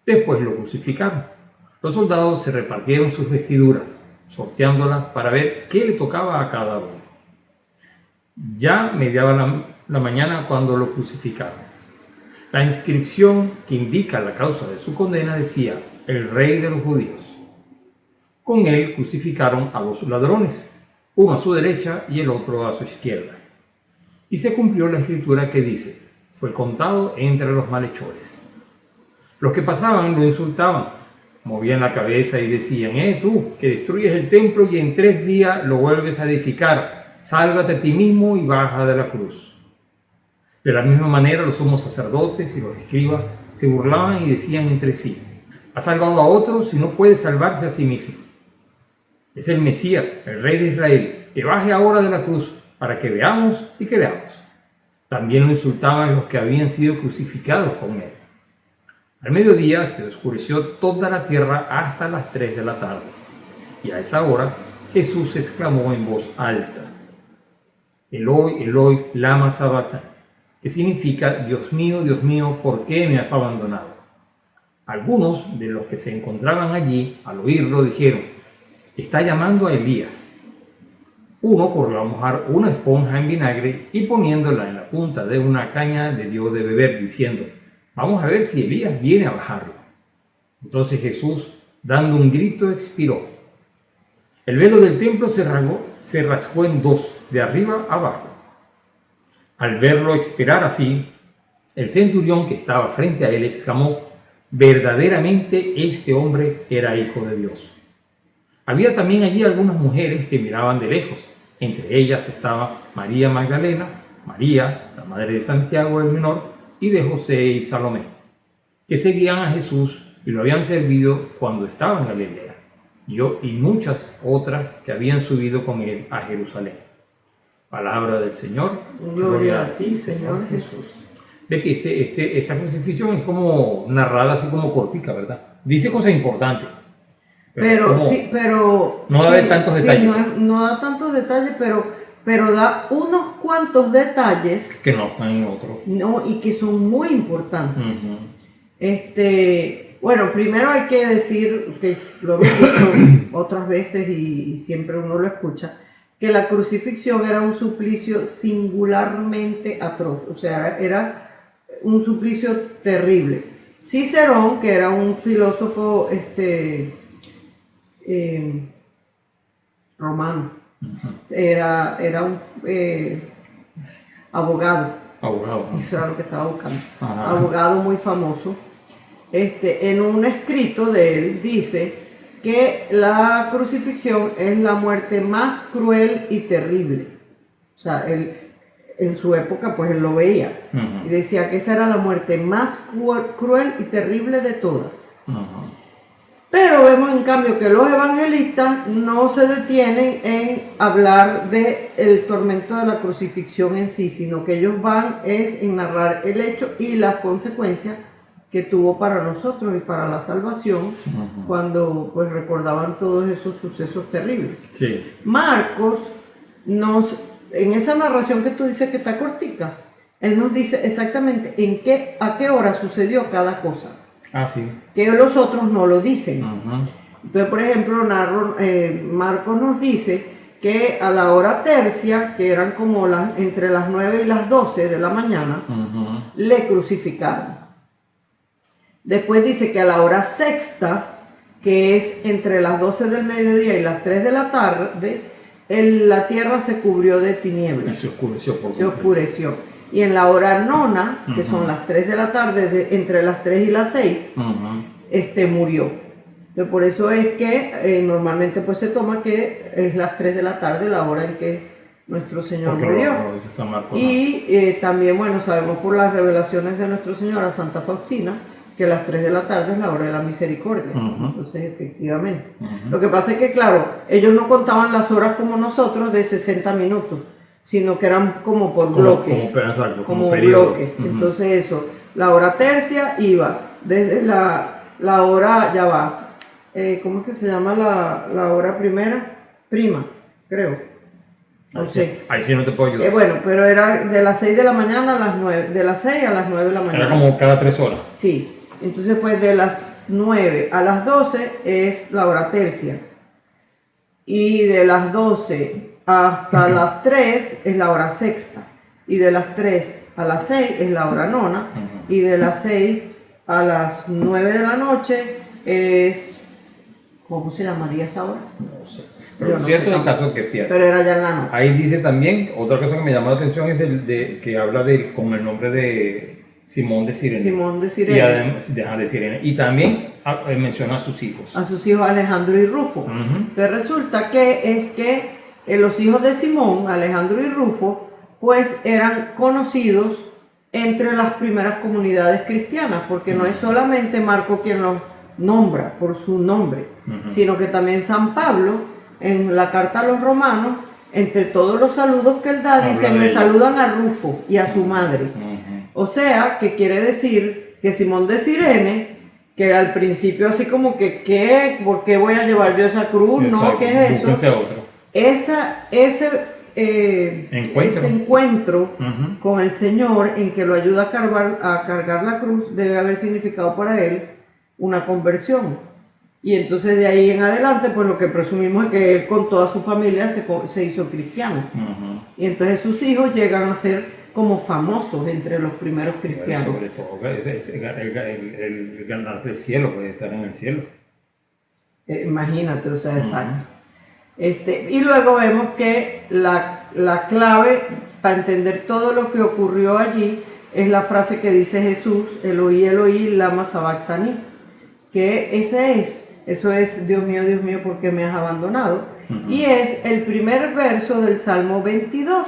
Después lo crucificaron. Los soldados se repartieron sus vestiduras, sorteándolas para ver qué le tocaba a cada uno. Ya mediaba la mañana cuando lo crucificaron. La inscripción que indica la causa de su condena decía: el Rey de los Judíos. Con él crucificaron a dos ladrones, uno a su derecha y el otro a su izquierda. Y se cumplió la escritura que dice: fue contado entre los malhechores. Los que pasaban lo insultaban, movían la cabeza y decían: tú, que destruyes el templo y en 3 días lo vuelves a edificar, sálvate a ti mismo y baja de la cruz. De la misma manera los sumos sacerdotes y los escribas se burlaban y decían entre sí: ha salvado a otros y no puede salvarse a sí mismo. Es el Mesías, el Rey de Israel, que baje ahora de la cruz para que veamos y creamos. También lo insultaban los que habían sido crucificados con él. Al mediodía se oscureció toda la tierra hasta las 3 de la tarde. Y a esa hora Jesús exclamó en voz alta: Eloi, Eloi, lama sabactani, que significa: Dios mío, ¿por qué me has abandonado? Algunos de los que se encontraban allí, al oírlo, dijeron: está llamando a Elías. Uno corrió a mojar una esponja en vinagre y poniéndola en la punta de una caña le dio de beber, diciendo: vamos a ver si Elías viene a bajarlo. Entonces Jesús, dando un grito, expiró. El velo del templo se rasgó en 2, de arriba a abajo. Al verlo expirar así, el centurión que estaba frente a él exclamó: verdaderamente este hombre era hijo de Dios. Había también allí algunas mujeres que miraban de lejos. Entre ellas estaba María Magdalena, María, la madre de Santiago el menor, y de José y Salomé, que seguían a Jesús y lo habían servido cuando estaba en Galilea, y muchas otras que habían subido con él a Jerusalén. Palabra del Señor. Gloria a ti, Señor Jesús. Ve que esta crucifixión es como narrada así como cortica, ¿verdad? Dice cosas importantes. Pero no da tantos detalles. No da tantos detalles, pero da unos cuantos detalles que no están en otro. No, y que son muy importantes. Uh-huh. Bueno, primero hay que decir, que lo hemos dicho otras veces y siempre uno lo escucha, que la crucifixión era un suplicio singularmente atroz, o sea, era un suplicio terrible. Cicerón, que era un filósofo romano, era un abogado, eso era lo que estaba buscando. Ajá. Abogado muy famoso. En un escrito de él dice que la crucifixión es la muerte más cruel y terrible. O sea, él, en su época, pues él lo veía. Uh-huh. Y decía que esa era la muerte más cruel y terrible de todas. Uh-huh. Pero vemos en cambio que los evangelistas no se detienen en hablar del tormento de la crucifixión en sí, sino que ellos van en narrar el hecho y las consecuencias que tuvo para nosotros y para la salvación, uh-huh, cuando pues recordaban todos esos sucesos terribles. Sí. Marcos en esa narración que tú dices que está cortica, él nos dice exactamente a qué hora sucedió cada cosa. Ah, sí. Que los otros no lo dicen. Uh-huh. Entonces, por ejemplo, Marcos nos dice que a la hora tercia, que eran como entre las 9 y las 12 de la mañana, uh-huh, le crucificaron. Después dice que a la hora sexta, que es entre las 12 del mediodía y las 3 de la tarde, la tierra se cubrió de tinieblas. Y se oscureció por completo. Se oscureció. y en la hora nona, que Ujú. son las 3 de la tarde, entre las 3 y las 6, murió. Entonces, por eso es que normalmente pues se toma que es las 3 de la tarde la hora en que nuestro Señor Porque murió. lo dice San Marcos, Y también, bueno, sabemos por las revelaciones de nuestro Señor a Santa Faustina que las 3 de la tarde es la hora de la misericordia. Ujú. Entonces, efectivamente. Ujú. Lo que pasa es que, claro, ellos no contaban las horas como nosotros de 60 minutos, sino que eran como por bloques. Exacto, Como periodo. bloques. Ujú. Entonces, eso, la hora tercia iba desde la hora, ya va, ¿cómo es que se llama la hora primera? Prima, creo. No sé. Ahí sí no te puedo ayudar. Bueno, pero era de las 6 de la mañana a las 9, de las 6 a las 9 de la mañana. Era como cada 3 horas. Sí, entonces pues de las 9 a las 12 es la hora tercia. Y de las 12 hasta las 3 es la hora sexta. Y de las 3 a las 6 es la hora nona. Ujú. Y de las 6 a las 9 de la noche es... ¿Cómo se llamaría esa hora? No sé. Yo Pero no cierto sé es el tampoco. caso que fíjate. Pero era ya en la noche. Ahí dice también, otra cosa que me llamó la atención es que habla con el nombre de Simón de Cirene. Simón de Y Cirene. además, de Cirene. Y también menciona a sus hijos. A sus hijos Alejandro y Rufo. Ujú. Entonces resulta que los hijos de Simón, Alejandro y Rufo, pues eran conocidos entre las primeras comunidades cristianas, porque no es solamente Marco quien los nombra por su nombre, Ujú. sino que también San Pablo, en la carta a los romanos, entre todos los saludos que él da, Habla dice, de me ella. saludan a Rufo y a su madre. Ujú. O sea, que quiere decir que Simón de Cirene, que al principio así como que, ¿qué? ¿Por qué voy a llevar yo esa cruz? No, Exacto. ¿qué es eso? Búsquense a otro. Ese encuentro Ujú. con el Señor en que lo ayuda a cargar la cruz debe haber significado para él una conversión. Y entonces de ahí en adelante, pues lo que presumimos es que él con toda su familia se hizo cristiano. Ujú. Y entonces sus hijos llegan a ser como famosos entre los primeros cristianos. Sobre todo, el ganarse el cielo, puede estar en el cielo. Imagínate, o sea, Ujú. exacto. Y luego vemos que la clave para entender todo lo que ocurrió allí es la frase que dice Jesús, Eloí, Eloí, lama sabactani, que eso es, Dios mío, ¿por qué me has abandonado? Ujú. Y es el primer verso del Salmo 22.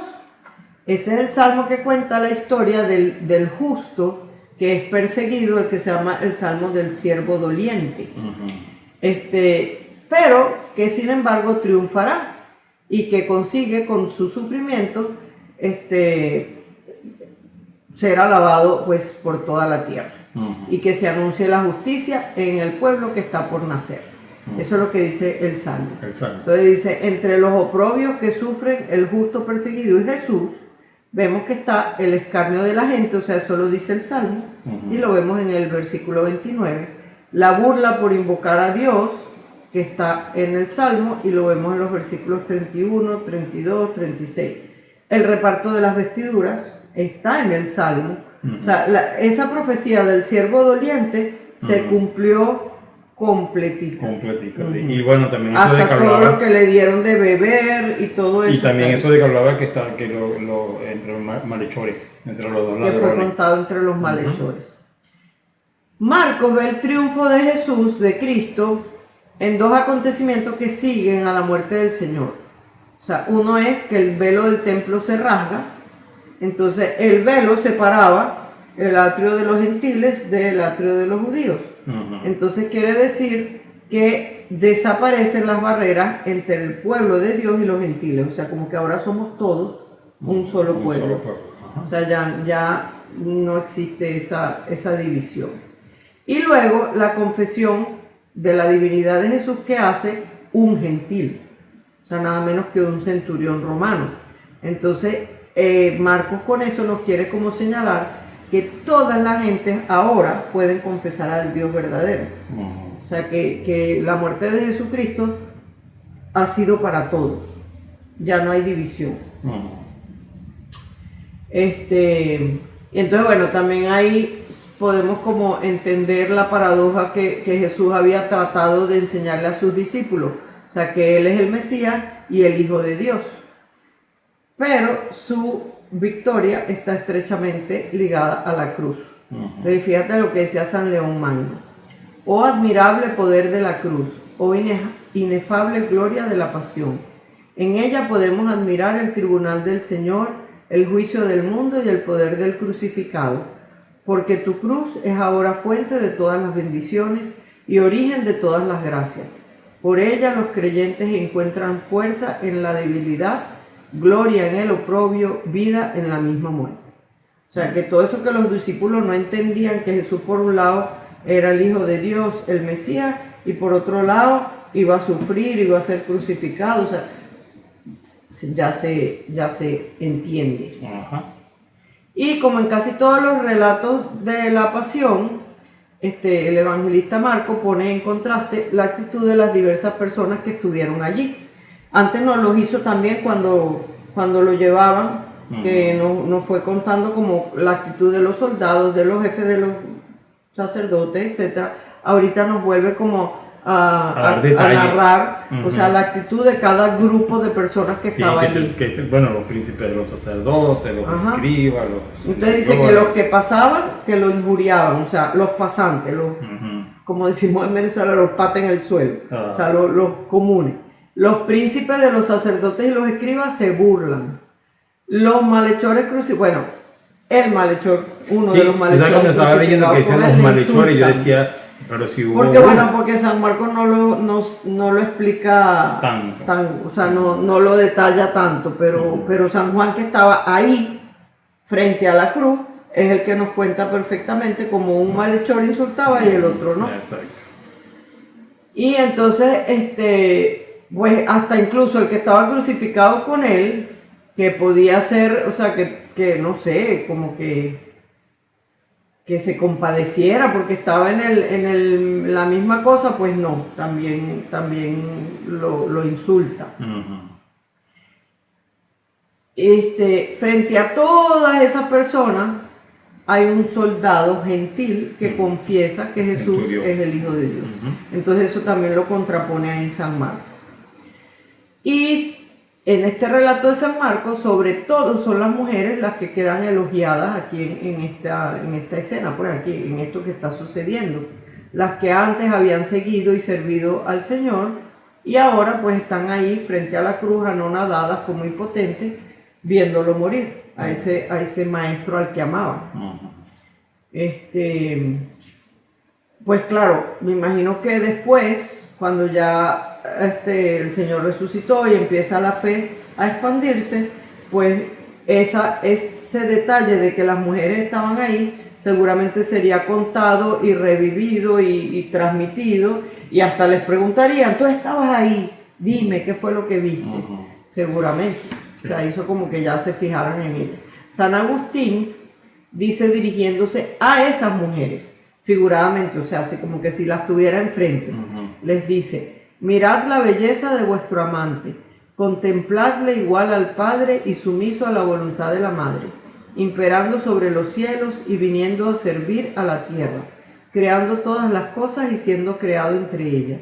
Ese es el salmo que cuenta la historia del justo que es perseguido, el que se llama el Salmo del siervo doliente. Ujú. Pero que sin embargo triunfará y que consigue con su sufrimiento ser alabado pues por toda la tierra. Ujú. Y que se anuncie la justicia en el pueblo que está por nacer. Ujú. Eso es lo que dice el Salmo. Exacto. Entonces dice, entre los oprobios que sufren el justo perseguido y Jesús, vemos que está el escarnio de la gente, o sea, eso lo dice el Salmo, Ujú. y lo vemos en el versículo 29. La burla por invocar a Dios, que está en el Salmo, y lo vemos en los versículos 31, 32, 36. El reparto de las vestiduras está en el Salmo. Ujú. O sea, esa profecía del siervo doliente se Ujú. cumplió completita. Completica, sí. Ujú. Y bueno, también eso de que Hasta todo hablaba. lo que le dieron de beber y todo eso. Y también está eso de que hablaba que está entre los malhechores, entre los dos que fue ladrones. contado entre los malhechores. Marcos ve el triunfo de Jesús, de Cristo, en dos acontecimientos que siguen a la muerte del Señor. O sea, uno es que el velo del templo se rasga, entonces el velo separaba el atrio de los gentiles del atrio de los judíos. Ujú. Entonces quiere decir que desaparecen las barreras entre el pueblo de Dios y los gentiles. O sea, como que ahora somos todos un solo pueblo. Ajá. O sea, ya no existe esa división. Y luego la confesión de la divinidad de Jesús que hace un gentil. O sea, nada menos que un centurión romano. Entonces, Marcos con eso nos quiere como señalar que todas las gentes ahora pueden confesar al Dios verdadero. Ujú. O sea, que la muerte de Jesucristo ha sido para todos. Ya no hay división. Ujú. Y entonces, bueno, también ahí podemos como entender la paradoja que Jesús había tratado de enseñarle a sus discípulos. O sea, que Él es el Mesías y el Hijo de Dios. Pero su victoria está estrechamente ligada a la cruz. Entonces, fíjate lo que decía San León Magno. Oh admirable poder de la cruz, oh inefable gloria de la pasión. En ella podemos admirar el tribunal del Señor, el juicio del mundo y el poder del crucificado, porque tu cruz es ahora fuente de todas las bendiciones y origen de todas las gracias. Por ella los creyentes encuentran fuerza en la debilidad, gloria en el oprobio, vida en la misma muerte. O sea, que todo eso que los discípulos no entendían, que Jesús por un lado era el Hijo de Dios, el Mesías, y por otro lado iba a sufrir, iba a ser crucificado, o sea, ya se entiende. Ajá. Y como en casi todos los relatos de la pasión, el evangelista Marco pone en contraste la actitud de las diversas personas que estuvieron allí. Antes nos lo hizo también cuando lo llevaban, que nos fue contando como la actitud de los soldados, de los jefes, de los sacerdotes, etc. Ahorita nos vuelve como a narrar, o sea, la actitud de cada grupo de personas que estaba allí. Bueno, los príncipes de los sacerdotes, los escribas, Entonces dice que los que pasaban, que lo injuriaban, o sea, los pasantes, como decimos en Venezuela, los patas en el suelo, o sea, los comunes. Los príncipes de los sacerdotes y los escribas se burlan. Los malhechores bueno, el malhechor, uno de los malhechores. Cuando estaba leyendo que decían los malhechores, yo decía, pero si hubo... Porque San Marcos no lo explica tanto, o sea, no lo detalla tanto, pero San Juan, que estaba ahí, frente a la cruz, es el que nos cuenta perfectamente cómo un malhechor insultaba y el otro no. Exacto. Y entonces, pues hasta incluso el que estaba crucificado con él, que podía ser, o sea, que no sé, como que se compadeciera porque estaba en la misma cosa, pues no, también lo insulta. Frente a todas esas personas hay un soldado gentil que confiesa que Jesús es el Hijo de Dios. Entonces eso también lo contrapone ahí San Marcos. Y en este relato de San Marcos, sobre todo son las mujeres las que quedan elogiadas aquí en esta escena, pues aquí, en esto que está sucediendo. Las que antes habían seguido y servido al Señor y ahora pues están ahí frente a la cruz, anonadadas como impotentes, viéndolo morir, a ese maestro al que amaban. Pues claro, me imagino que después, cuando ya el Señor resucitó y empieza la fe a expandirse, pues ese detalle de que las mujeres estaban ahí seguramente sería contado y revivido y transmitido, y hasta les preguntarían, tú estabas ahí, dime qué fue lo que viste. Seguramente, o sea, hizo como que ya se fijaran en ella. San Agustín dice, dirigiéndose a esas mujeres figuradamente, o sea, así como que si las tuviera enfrente, les dice: mirad la belleza de vuestro amante, contempladle igual al Padre y sumiso a la voluntad de la Madre, imperando sobre los cielos y viniendo a servir a la tierra, creando todas las cosas y siendo creado entre ellas.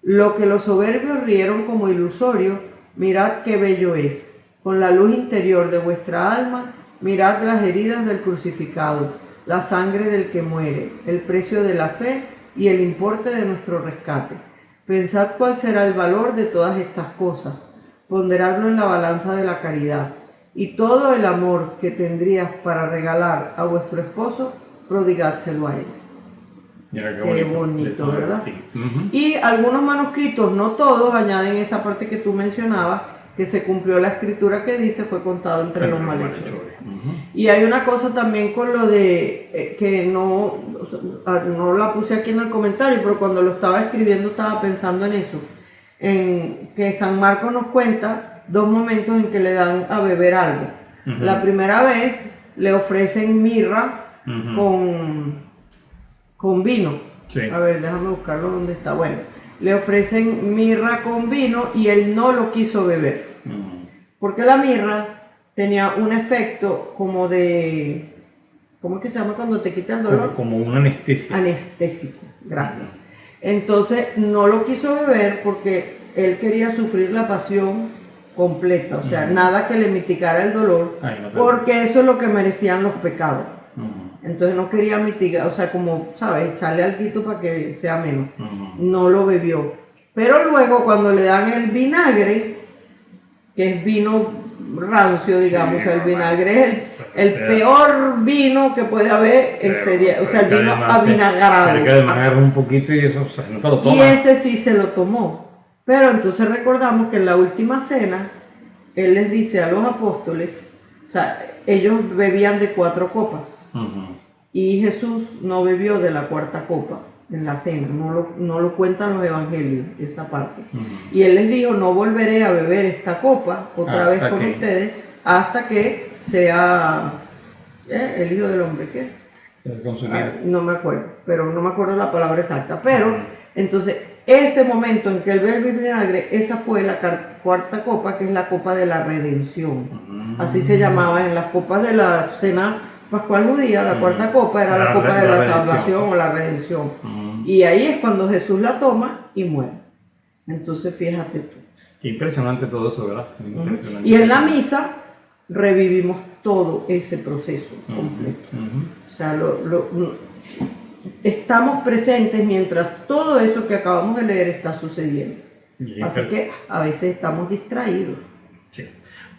Lo que los soberbios rieron como ilusorio, mirad qué bello es. Con la luz interior de vuestra alma, mirad las heridas del crucificado, la sangre del que muere, el precio de la fe y el importe de nuestro rescate. Pensad cuál será el valor de todas estas cosas, ponderadlo en la balanza de la caridad, y todo el amor que tendrías para regalar a vuestro esposo, prodigádselo a él. Qué bonito, ¿verdad? Y algunos manuscritos, no todos, añaden esa parte que tú mencionabas, que se cumplió la escritura que dice, fue contado entre los malhechores. Y hay una cosa también con lo de, que no la puse aquí en el comentario, pero cuando lo estaba escribiendo estaba pensando en eso, en que San Marcos nos cuenta dos momentos en que le dan a beber algo. La primera vez le ofrecen mirra con vino. A ver, déjame buscarlo donde está. Bueno, le ofrecen mirra con vino y él no lo quiso beber. Porque la mirra tenía un efecto como de... ¿Cómo es que se llama cuando te quita el dolor? Como un anestésico. Anestésico, gracias. Entonces no lo quiso beber porque él quería sufrir la pasión completa, o sea, nada que le miticara el dolor, porque eso es lo que merecían los pecados. Entonces no quería mitigar, o sea, como, ¿sabes? Echarle alguito para que sea menos. No lo bebió. Pero luego cuando le dan el vinagre, que es vino rancio, digamos, o sea, el vinagre es el peor vino que puede haber, o sea, el vino avinagrado. Tiene que además agarrar un poquito y eso, o sea, no te lo tomas. Y ese sí se lo tomó. Pero entonces recordamos que en la última cena, él les dice a los apóstoles, o sea, ellos bebían de 4 copas. Y Jesús no bebió de la 4ª copa en la cena, no lo cuentan los evangelios, esa parte. Y él les dijo, no volveré a beber esta copa otra vez con ustedes hasta que sea el Hijo del Hombre, ¿qué? No me acuerdo, pero no me acuerdo la palabra exacta. Pero entonces, ese momento en que él bebe el vinagre, esa fue la 4ª copa, que es la copa de la redención. Así se llamaba en las copas de la cena pascual judía, la 4ª copa era la copa de la salvación o la redención. Y ahí es cuando Jesús la toma y muere. Entonces, fíjate tú. Qué impresionante todo eso, ¿verdad? Y en la misa revivimos todo ese proceso completo. O sea, estamos presentes mientras todo eso que acabamos de leer está sucediendo. Así que a veces estamos distraídos. Sí.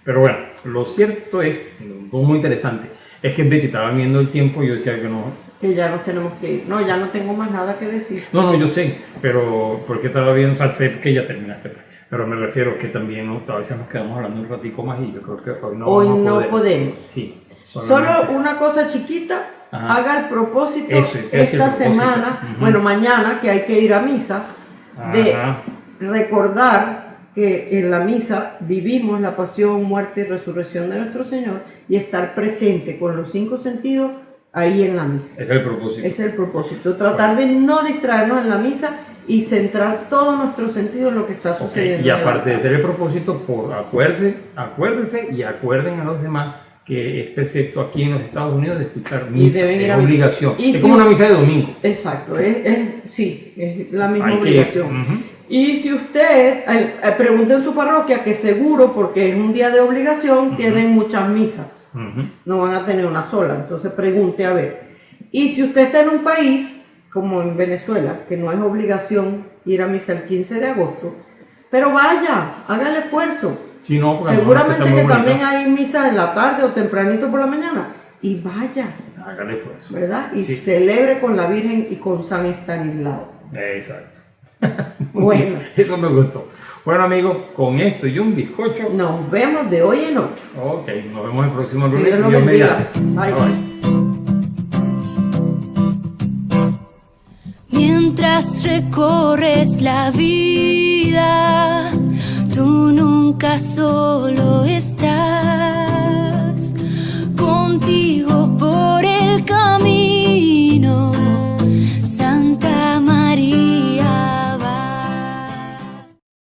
Pero bueno, lo cierto es, muy interesante, es que Betty estaba viendo el tiempo y yo decía que no. Que ya nos tenemos que ir. No, ya no tengo más nada que decir. No, yo sé, pero porque estaba viendo, o sea, sé que ya terminaste, pero me refiero que también a veces nos quedamos hablando un ratico más y yo creo que hoy no podemos. Sí. Solo una cosa chiquita, haga el propósito esta semana, bueno, mañana que hay que ir a misa, de recordar que en la misa vivimos la pasión, muerte y resurrección de nuestro Señor y estar presente con los 5 sentidos ahí en la misa. Es el propósito. Es el propósito, tratar de no distraernos en la misa y centrar todo nuestro sentido en lo que está sucediendo. Y aparte de ser el propósito, acuérdense y acuerden a los demás que es precepto aquí en los Estados Unidos de escuchar misa, es obligación. Es como una misa de domingo. Exacto, sí, es la misma obligación. Y si usted, pregunte en su parroquia, que seguro, porque es un día de obligación, tienen muchas misas, no van a tener una sola, entonces pregunte a ver. Y si usted está en un país, como en Venezuela, que no es obligación ir a misa el 15 de agosto, pero vaya, haga el esfuerzo. Sí, no, seguramente que también hay misa en la tarde o tempranito por la mañana, y vaya, hágale esfuerzo, ¿verdad? Y celebre con la Virgen y con San Estanislao. Exacto. Bueno, eso me gustó. Bueno, amigos, con esto y un bizcocho nos vemos de hoy en 8. Ok, nos vemos el próximo lunes. Dios los bendiga. Bye. Mientras recorres la vida, tú nunca solo estás.